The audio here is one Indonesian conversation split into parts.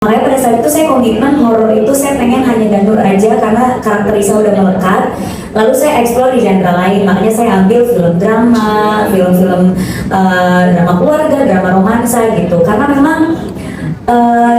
Makanya pada saat itu saya komitmen horor itu saya pengen hanya Danur aja karena karakter Risa udah melekat. Lalu saya eksplor di genre lain, makanya saya ambil film drama, film-film drama keluarga, drama romansa gitu. Karena memang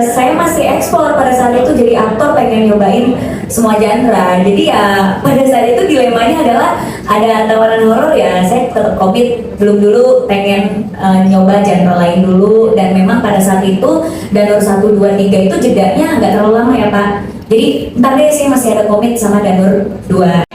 saya masih eksplor pada saat itu jadi aktor, pengen nyobain semua genre. Jadi ya pada saat itu dilemanya adalah ada tawaran horor, ya saya tetap komit belum dulu, pengen nyoba genre lain dulu. Dan memang pada saat itu Danur 1, 2, 3 itu jedanya nggak terlalu lama ya Pak. Jadi ntar deh saya masih ada komit sama Danur 2.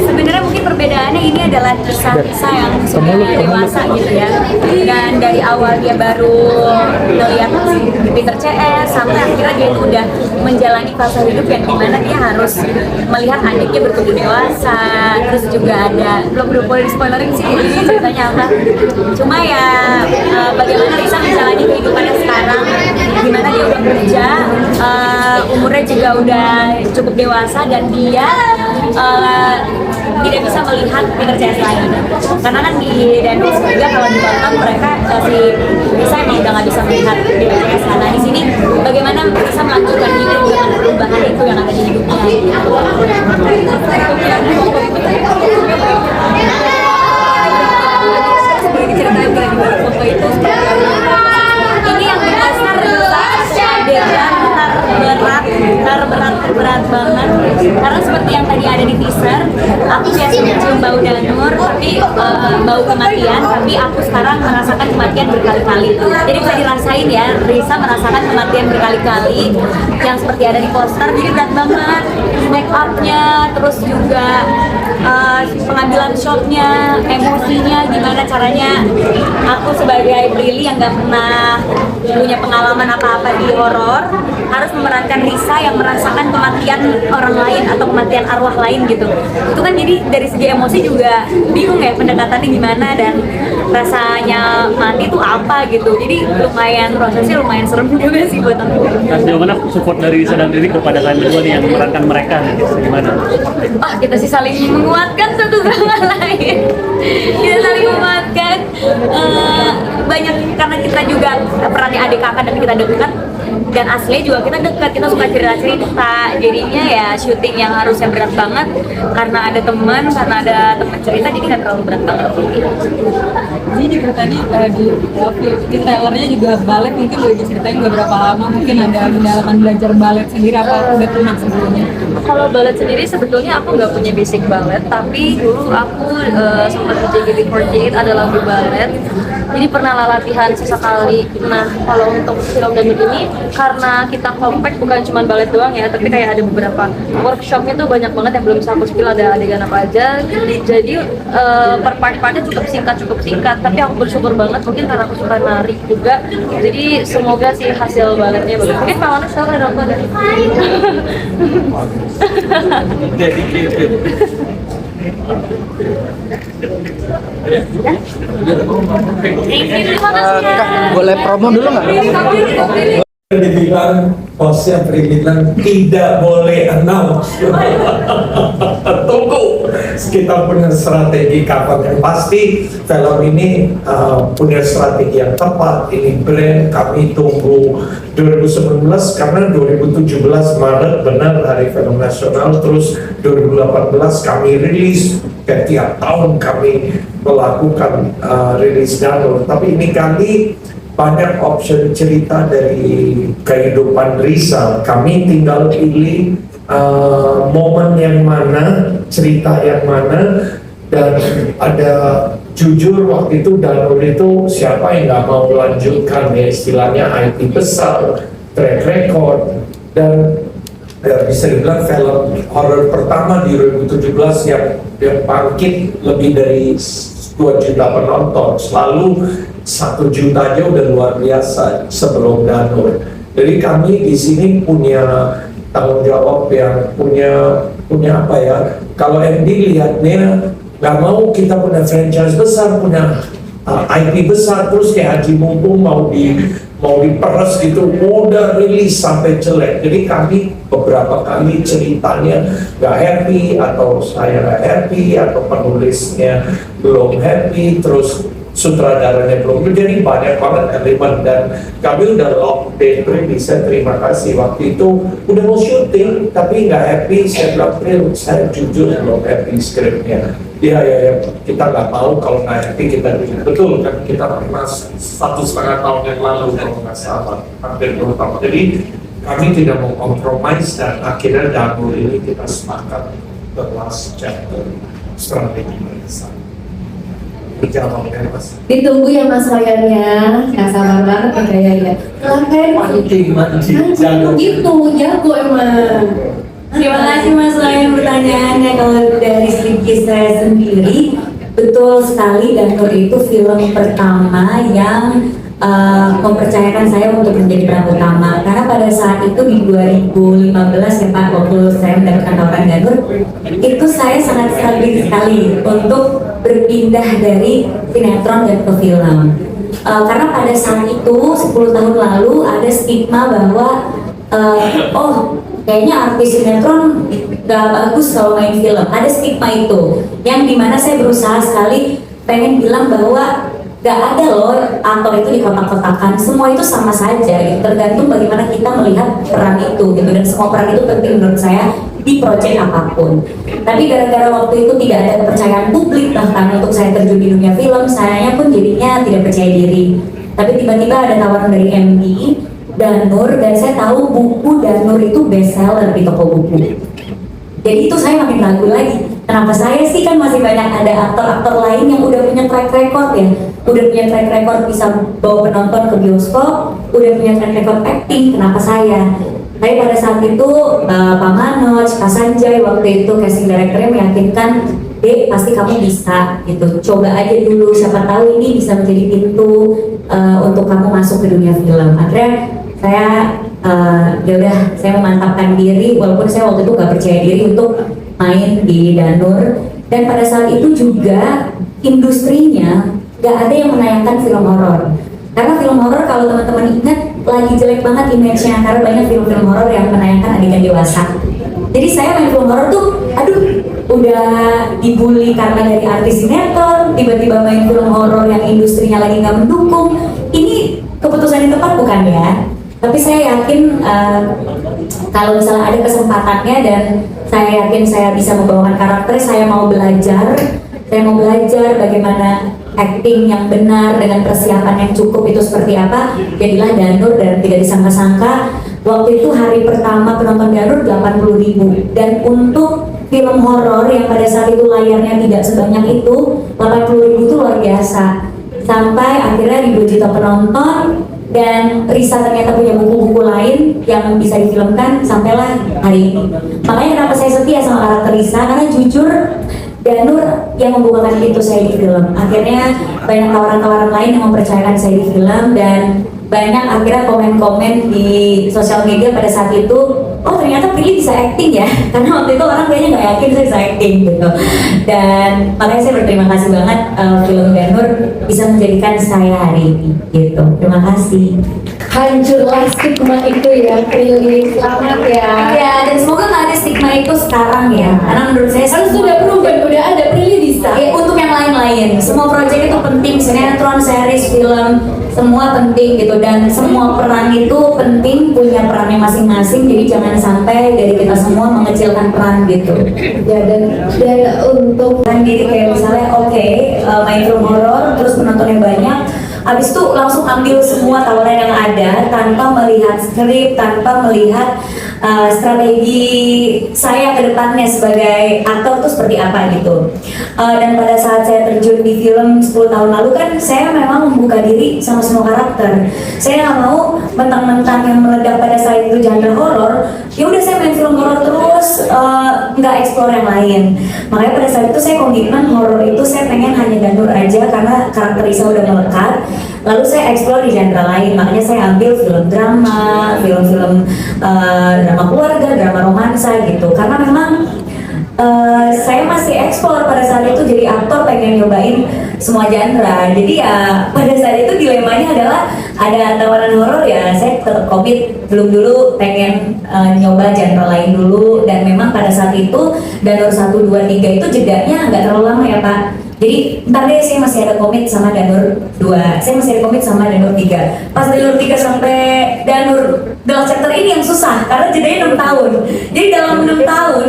Sebenarnya mungkin perbedaannya ini adalah kisah-kisah yang sudah dewasa gitu ya. Dan dari awal dia baru melihat Peter CS sampai akhirnya dia itu udah menjalani fase hidup yang dimana dia harus melihat adiknya bertumbuh dewasa. Terus juga ada, belum boleh di spoilerin sih ini ceritanya apa. Cuma ya bagaimana Risa menjalani kehidupannya sekarang, dimana dia udah kerja, umurnya juga udah cukup dewasa dan dia tidak bisa melihat Peter CS lain. Karena kan di Danur juga kalau ditonton mereka si Risa emang udah nggak bisa melihat Peter CS. Nah di sini bagaimana bisa melanjutkan hidup dengan perubahan itu yang ada di hidupnya. Seperti diceritain dari foto itu, ini yang dasar adegan terberat banget, karena seperti yang tadi ada di teaser, aku biasa mencium bau Danur tapi bau kematian, tapi aku sekarang merasakan kematian berkali-kali. Jadi bisa dirasain ya, Risa merasakan kematian berkali-kali yang seperti ada di poster. Jadi berat banget make upnya, terus juga pengambilan shotnya, emosinya, gimana caranya aku sebagai Prilly yang gak pernah punya pengalaman apa-apa di horor harus memerankan Risa yang merasakan kematian orang lain atau kematian arwah lain gitu. Itu kan jadi dari segi emosi juga bingung ya pendekatannya gimana dan rasanya mati itu apa gitu. Jadi lumayan prosesnya lumayan serem juga sih buat aku. Nah, sejauh mana support dari Risa dan Riri kepada kalian berdua nih yang memerankan mereka gitu, gimana? Kita sih saling menguatkan satu sama lain. Kita saling menguatkan. Banyak karena kita juga perannya adik kakak dan kita dekat. Dan asli juga kita dekat, kita suka cerita-cerita, jadinya ya syuting yang harusnya berat banget karena ada teman cerita, jadi nggak terlalu berat banget. Ini juga tadi di trailernya juga balet, mungkin boleh diceritain beberapa lama, mungkin ada pendalaman belajar balet sendiri apa udah pernah sebelumnya? Kalau balet sendiri sebetulnya aku nggak punya basic balet, tapi dulu aku sempat di JKT48 ada lagu balet, jadi pernah latihan sesekali. Nah kalau untuk film Danur ini karena kita compact bukan cuma balet doang ya, tapi kayak ada beberapa workshopnya tuh banyak banget yang belum bisa aku spill ada adegan apa aja. Jadi per part-partnya cukup singkat, tapi aku bersyukur banget mungkin karena aku suka nari juga. Jadi semoga sih hasil baletnya bagus. Mungkin Pak Manus tahu ada apa dari Boleh promo dulu nggak? Dibilang bosnya bilang tidak boleh announce. Tunggu, kita punya strategi kapan yang pasti film ini punya strategi yang tepat. Ini brand kami tunggu 2019 karena 2017 Maret benar Hari Film Nasional, terus 2018 kami rilis. Tiap tahun kami melakukan rilis Danur, tapi ini kali banyak opsi cerita dari kehidupan Risa. Kami tinggal pilih momen yang mana, cerita yang mana, dan ada jujur waktu itu Danur itu siapa yang nggak mau melanjutkan ya, istilahnya IP besar, track record, dan bisa dibilang film horor pertama di 2017 yang bangkit lebih dari 2 juta penonton. Selalu 1 juta aja udah luar biasa sebelum Danur. Jadi kami di sini punya tanggung jawab yang punya apa ya? Kalau MD lihatnya nggak mau kita punya franchise besar, punya IP besar, terus kayak Haji Mumpung mau mau diperes gitu, udah rilis sampai jelek. Jadi kami beberapa kali ceritanya nggak happy, atau saya nggak happy, atau penulisnya belum happy, terus sutradaranya belum. Jadi banyak banget elemen, dan kami udah lockdown. Bisa terima kasih waktu itu udah mau syuting tapi nggak happy. Saya bilang, saya jujur belum happy skripnya. Ya, kita nggak tahu kalau nggak happy kita betul kan, kita pernah 1,5 tahun yang lalu kalau nggak salah, hampir 2 tahun. Jadi kami tidak mau kompromis, dan akhirnya Danur ini kita sepakat the last chapter strategi barisan. Dijawab ya Mas. Ditunggu ya Mas Rayanya, nggak sabar banget ya kayaknya. Mancing gitu, jago emang. Terima kasih Mas Ryan pertanyaannya. Kalau dari segi saya sendiri, betul sekali Danur itu film pertama yang mempercayakan saya untuk menjadi peran utama. Karena pada saat itu di 2015 ya Pak, waktu saya mendapatkan tawaran Danur, itu saya sangat stabil sekali untuk berpindah dari sinetron dan ke film. Karena pada saat itu 10 tahun lalu ada stigma bahwa kayaknya artis sinetron gak bagus kalau main film. Ada stigma itu, yang dimana saya berusaha sekali pengen bilang bahwa gak ada loh aktor itu dikotak-kotakan, semua itu sama saja gitu. Tergantung bagaimana kita melihat peran itu gitu, dan semua peran itu penting menurut saya di proyek apapun. Tapi gara-gara waktu itu tidak ada kepercayaan publik bahkan untuk saya terjun di dunia film, sayanya pun jadinya tidak percaya diri. Tapi tiba-tiba ada tawaran dari MD Danur, dan saya tahu buku Danur itu bestseller di toko buku. Jadi itu saya makin ragu lagi. Kenapa saya sih, kan masih banyak ada aktor-aktor lain yang udah punya track record ya, udah punya track record bisa bawa penonton ke bioskop, udah punya track record acting. Kenapa saya? Tapi pada saat itu Pak Manoj, Pak Sanjay waktu itu casting directornya meyakinkan, Dek pasti kamu bisa gitu. Coba aja dulu, siapa tahu ini bisa menjadi pintu untuk kamu masuk ke dunia film. Akhirnya saya ya udah, saya memantapkan diri walaupun saya waktu itu gak percaya diri untuk main di Danur. Dan pada saat itu juga industrinya gak ada yang menayangkan film horor. Karena film horor kalau teman-teman ingat lagi jelek banget image-nya, karena banyak film-film horor yang menayangkan adegan dewasa. Jadi saya main film horor tuh, udah dibully karena dari artis sinetron, tiba-tiba main film horor yang industrinya lagi nggak mendukung. Ini keputusan yang tepat bukan ya? Tapi saya yakin kalau misalnya ada kesempatannya dan saya yakin saya bisa membawakan karakter, saya mau belajar bagaimana acting yang benar dengan persiapan yang cukup itu seperti apa. Jadilah Danur, dan tidak disangka-sangka waktu itu hari pertama penonton Danur 80.000, dan untuk film horor yang pada saat itu layarnya tidak sebanyak itu, 80.000 itu luar biasa. Sampai akhirnya di 2 juta penonton, dan Risa ternyata punya buku-buku lain yang bisa difilmkan sampailah hari ini. Makanya kenapa saya setia sama karakter Risa, karena jujur Danur yang membukakan pintu saya di film. Akhirnya banyak tawaran-tawaran lain yang mempercayakan saya di film, dan banyak akhirnya komen-komen di sosial media pada saat itu, oh ternyata Prilly bisa acting ya, karena waktu itu orang kayaknya nggak yakin saya bisa acting gitu. Dan makanya saya berterima kasih banget film Danur bisa menjadikan saya hari ini gitu. Terima kasih. Hancurlah stigma itu ya, Prilly. Selamat ya. Ya, dan semoga nggak ada stigma itu sekarang ya, karena menurut saya Harus sudah berubah, udah ada Prilly bisa. ya, untuk yang lain-lain, semua proyek itu penting, sinetron, series, film, semua penting gitu, dan semua peran itu penting, punya perannya masing-masing. Jadi jangan sampai dari kita semua mengecilkan peran gitu. Ya, dan untuk Dan diri kayak misalnya main film horor terus penontonnya banyak, habis itu langsung ambil semua tawaran yang ada tanpa melihat skrip, tanpa melihat strategi saya ke depannya sebagai aktor itu seperti apa gitu. Dan pada saat saya terjun di film 10 tahun lalu kan saya memang membuka diri sama semua karakter. Saya nggak mau mentang-mentang yang meledak pada saat itu genre horor, ya udah saya main film horor terus, nggak explore yang lain. Makanya pada saat itu saya komitmen horor itu saya pengen hanya Danur aja, karena karakter Risa udah melekat. Lalu saya explore di genre lain, makanya saya ambil film drama, film-film drama keluarga, drama romansa gitu. Karena memang saya masih explore pada saat itu, jadi aktor pengen nyobain semua genre. Jadi ya pada saat itu dilemanya adalah ada tawaran horor ya saya tetap komit. Belum dulu pengen nyoba genre lain dulu, dan memang pada saat itu Danur 1, 2, 3 itu jedanya nggak terlalu lama ya Pak. Jadi ntar deh saya masih ada komit sama Danur 2, saya masih ada komit sama Danur 3. Pas Danur 3 sampai Danur The Last Chapter ini yang susah karena jedanya 6 tahun. Jadi dalam 6 tahun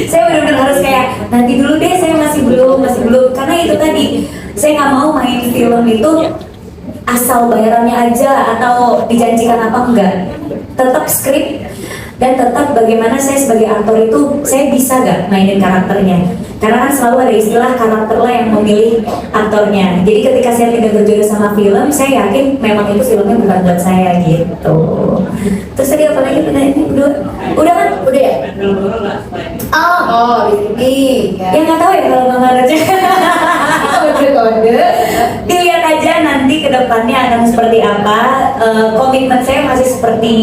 saya benar-benar harus kayak nanti dulu deh, saya masih belum karena itu tadi saya nggak mau main film itu asal bayarannya aja atau dijanjikan apa enggak. Tetap skrip dan tetap bagaimana saya sebagai aktor itu saya bisa gak mainin karakternya, karena kan selalu ada istilah karakterlah yang memilih aktornya. Jadi ketika saya tidak berjodoh sama film, saya yakin memang itu filmnya bukan buat saya gitu. Terus tadi apa lagi pertanyaan? Udah kan? Udah ya? Oh ini ya nggak tahu ya kalau Mama Raja. Dilihat aja nanti kedepannya akan seperti apa. Komitmen saya masih seperti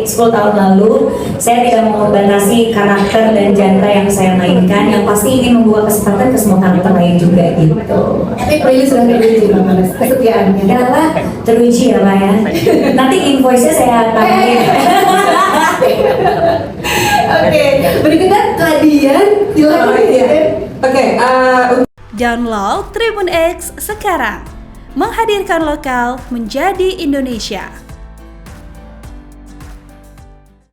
10 tahun lalu. Saya tidak mau membatasi karakter dan genre yang saya mainkan. Yang pasti ingin membuka kesempatan ke semua karakter lain juga gitu. Tapi proyek sudah teruji Mama, kesetiaannya. Kenapa? Teruji ya Pak ya. Nanti invoice-nya saya tambahin. Oke, berikutnya Kadian. Oke, Download Tribun X sekarang. Menghadirkan lokal menjadi Indonesia.